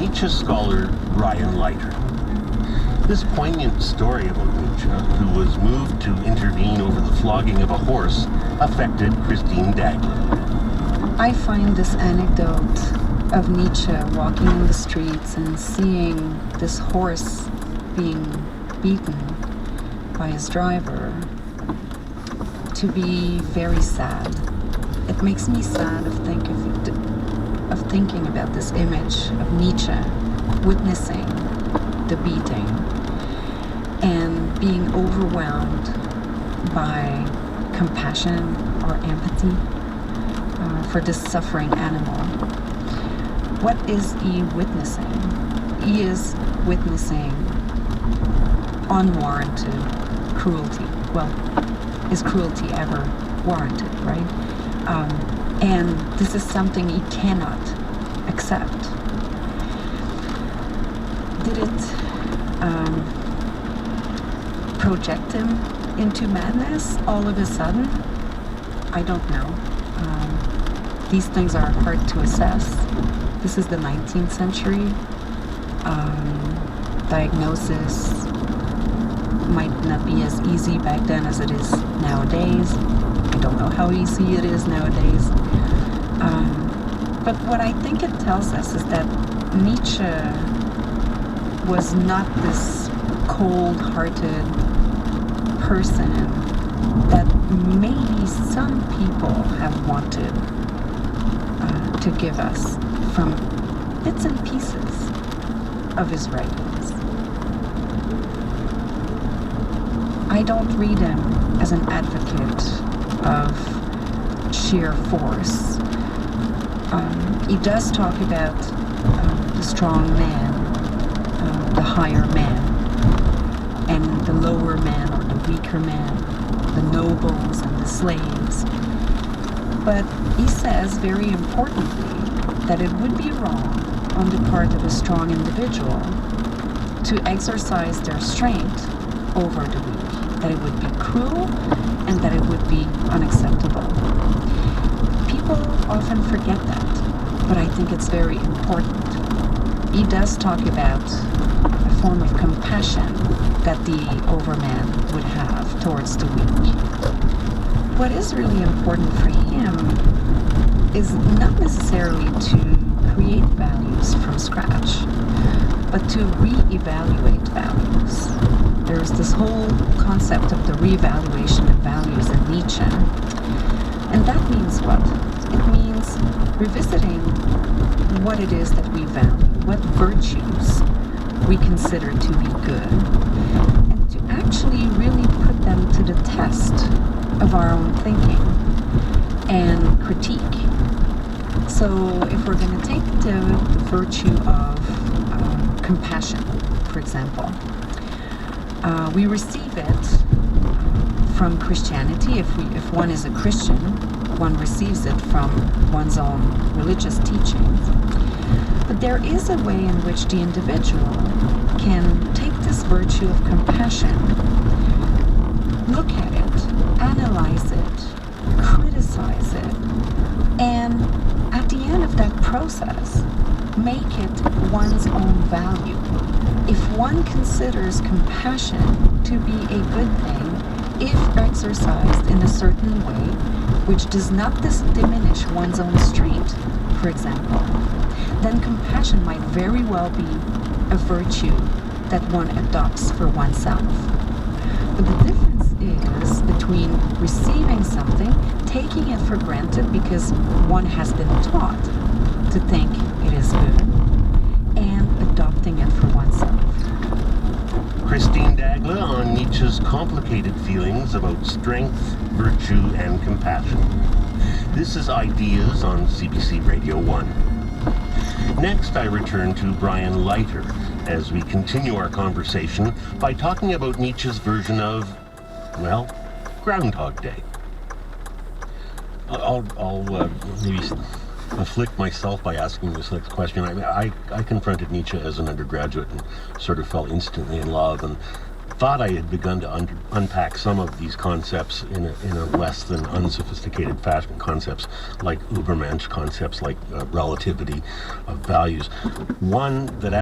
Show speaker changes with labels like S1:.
S1: Nietzsche scholar Brian Leiter. This poignant story about Nietzsche, who was moved to intervene over the flogging of a horse, affected Christine Dagler.
S2: I find this anecdote of Nietzsche walking in the streets and seeing this horse being beaten by his driver to be very sad. It makes me sad of thinking about this image of Nietzsche witnessing the beating and being overwhelmed by compassion or empathy for this suffering animal. What is he witnessing? He is witnessing unwarranted cruelty. Well, is cruelty ever warranted, right? And this is something he cannot accept. Did it project him into madness all of a sudden? I don't know. These things are hard to assess. This is the 19th century. Diagnosis might not be as easy back then as it is nowadays. I don't know how easy it is nowadays. But what I think it tells us is that Nietzsche was not this cold-hearted person that maybe some people have wanted to give us from bits and pieces of his writings. I don't read him as an advocate of sheer force. He does talk about the strong man, the higher man, and the lower man or the weaker man, the nobles and the slaves. But he says very importantly that it would be wrong on the part of a strong individual to exercise their strength over the weak, that it would be cruel and that it would be unacceptable. People often forget that, but I think it's very important. He does talk about a form of compassion that the overman would have towards the weak. What is really important for him is not necessarily to create values from scratch, but to re-evaluate values. There's this whole concept of the re-evaluation of values in Nietzsche. And that means what? It means revisiting what it is that we value, what virtues we consider to be good, and to actually really put them to the test of our own thinking and critique. So if we're going to take the virtue of compassion, for example, we receive it from Christianity. If one is a Christian, one receives it from one's own religious teachings. But there is a way in which the individual can take this virtue of compassion, look at it, analyze it, criticize it, and at the end of that process, make it one's own value. If one considers compassion to be a good thing, if exercised in a certain way, which does not diminish one's own strength, for example, then compassion might very well be a virtue that one adopts for oneself. But the difference is between receiving something, taking it for granted because one has been taught to think it is good, and adopting it for oneself.
S1: Christine Dagler on Nietzsche's complicated feelings about strength, virtue, and compassion. This is Ideas on CBC Radio 1. Next, I return to Brian Leiter as we continue our conversation by talking about Nietzsche's version of, well, Groundhog Day. I'll maybe afflict myself by asking this next question. I confronted Nietzsche as an undergraduate and sort of fell instantly in love, and thought I had begun to unpack some of these concepts in a less than unsophisticated fashion, concepts like Übermensch, concepts like relativity of values. One that